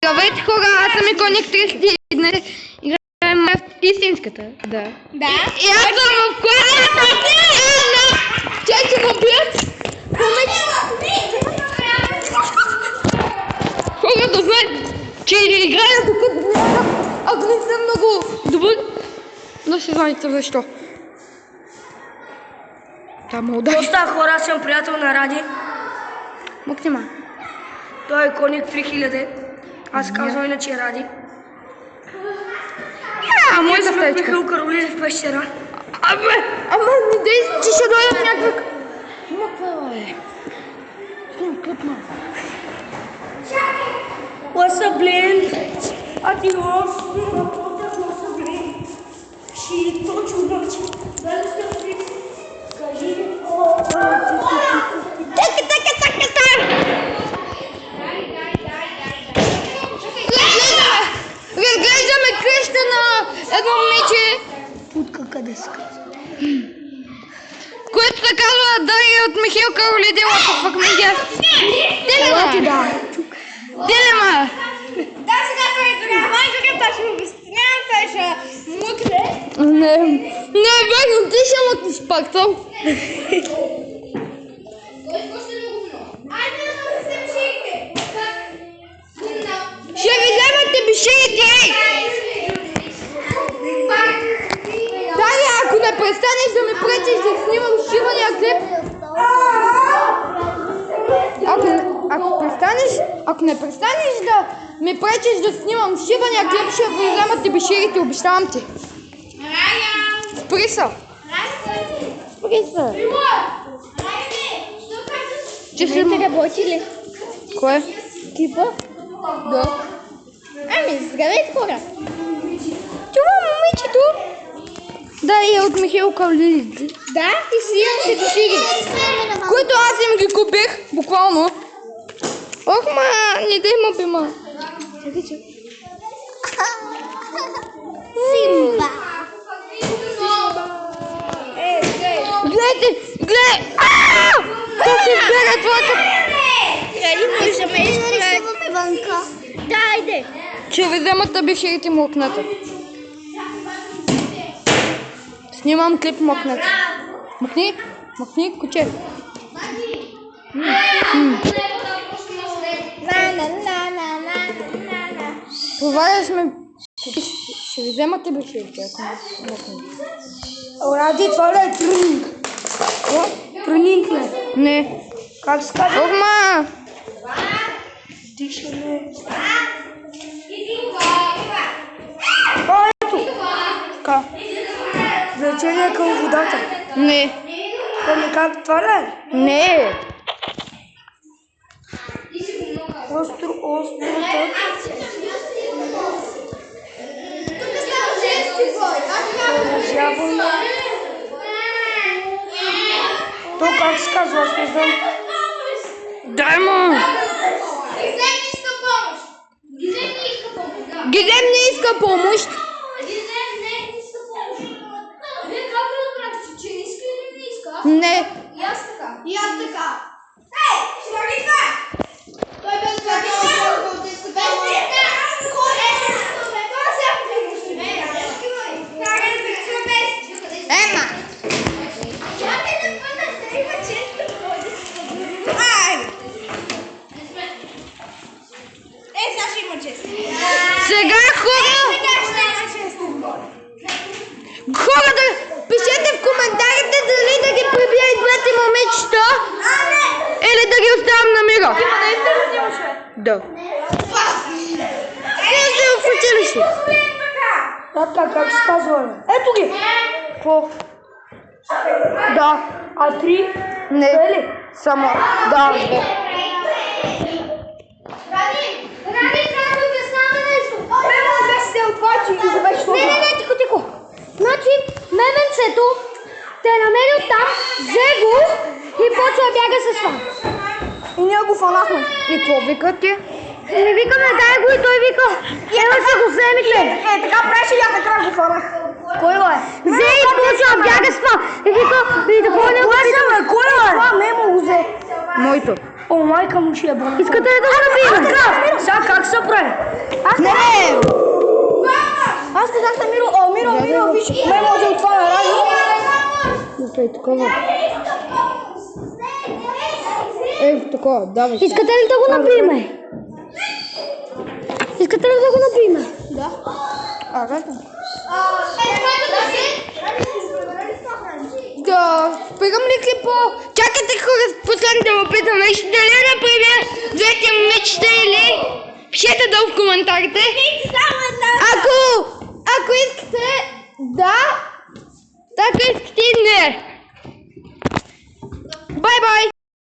Здравейте хора, аз съм Иконик 30 и днес играем в истинската. Да. И аз съм в класата на... Чакай го бият! Хора да знаят, че играя тук ако не съм много добър. Но ще знаете защо. Там удар. Какво става, хора? Аз съм приятел на Ради. Мокнема. Той е Иконик 3000. Аз казвам иначе Ради. Моята сме стаечка. Михаил Каролин в пещера. Ама не дей, че ще дойдат някаква... Какво е? Снимам клип малко. What's up, Blin? А ти what's up, Blin? Ще точно ночи. Дали сте в Фикс? Кажи. Разглеждаме къща на едно момиче, Путка къде се казва? което се казва Дария от Михаил Каролин в медиа. Телема! Телема! Да, сега той е майката, ще му обяснявам, той ще мукне. Не, верно, ти ще мъкнеш пак, то. Айде да му се бешите. Ще ви вземате бешите, ей! Дария, ако не престанеш да ме пречиш да снимам шивания клип, ако не престанеш да ме пречиш да снимам шивания клип, ще ви вземате беширите, обещавам ти. Спри се! Спри се! Че си ме работи ли? Кое? Кипа? Да. Ами, здравейте хора. Това момичето? Да, е от Михаил Каролин. Да, и си имам се шири. Които аз им ги купих, буквално. Ох, не дай му бима. Симба. Гледайте, гледай! Как се избере това? Ради можем изправити. Да, айде. Ще ви вземат беширите мокната. Снимам клип мокната. Мокни, куче. Това сме... Ще ви вземате беширите, ако не мокнете. Ради, това ли е тренинг? Тренинг ли? Не. Как се казва? Охма! Дишане. Ето! Така. Влечение към водата. Не. Ами как това ли е? Не. Остро. Разяване. То как се казва? Аз не знам. Дай му! Гизем не иска помощ. Не. И аз така. Ей, ще ги това! Той без това да иска Ема. Сега хората, пишете в коментарите дали да ги прибия и двете момичета или да ги оставям на мира. Да. Те се в училище. Така, как се казва? Ето ги! Какво? Да. А три? Не. Ли? Само. Да. Ради, трябва да обясняваме нещо. Мемо, да се отвачи и завеш това. Не, тихо. Значи, меменцето те е намерил там, взе го и почва да бяга с това. И ние го фанахме. И какво викате? Не викаме, дай го и той вика. Ела се го вземите. Така правеше и аз така го фанах. Кой е? Взе и почва да бяга с това. И вика, и да поне го Кой е? Кой е? Това Мемо го взе. Моето. О, майка му ще е болна. Искате ли да го набием? Сега как се прави? Не! Аз казах на Миро, виж, ме може от това на радио. Направи такова. Такова, давай. Искате ли да го напиме? Искате ли да го напиме? Да, спирам ли клипа? Чакайте хора, последно да му питам нещо. Дали например двете момичета или... Пишете долу в коментарите. Ако искате да, ако искате не. Бай-бай!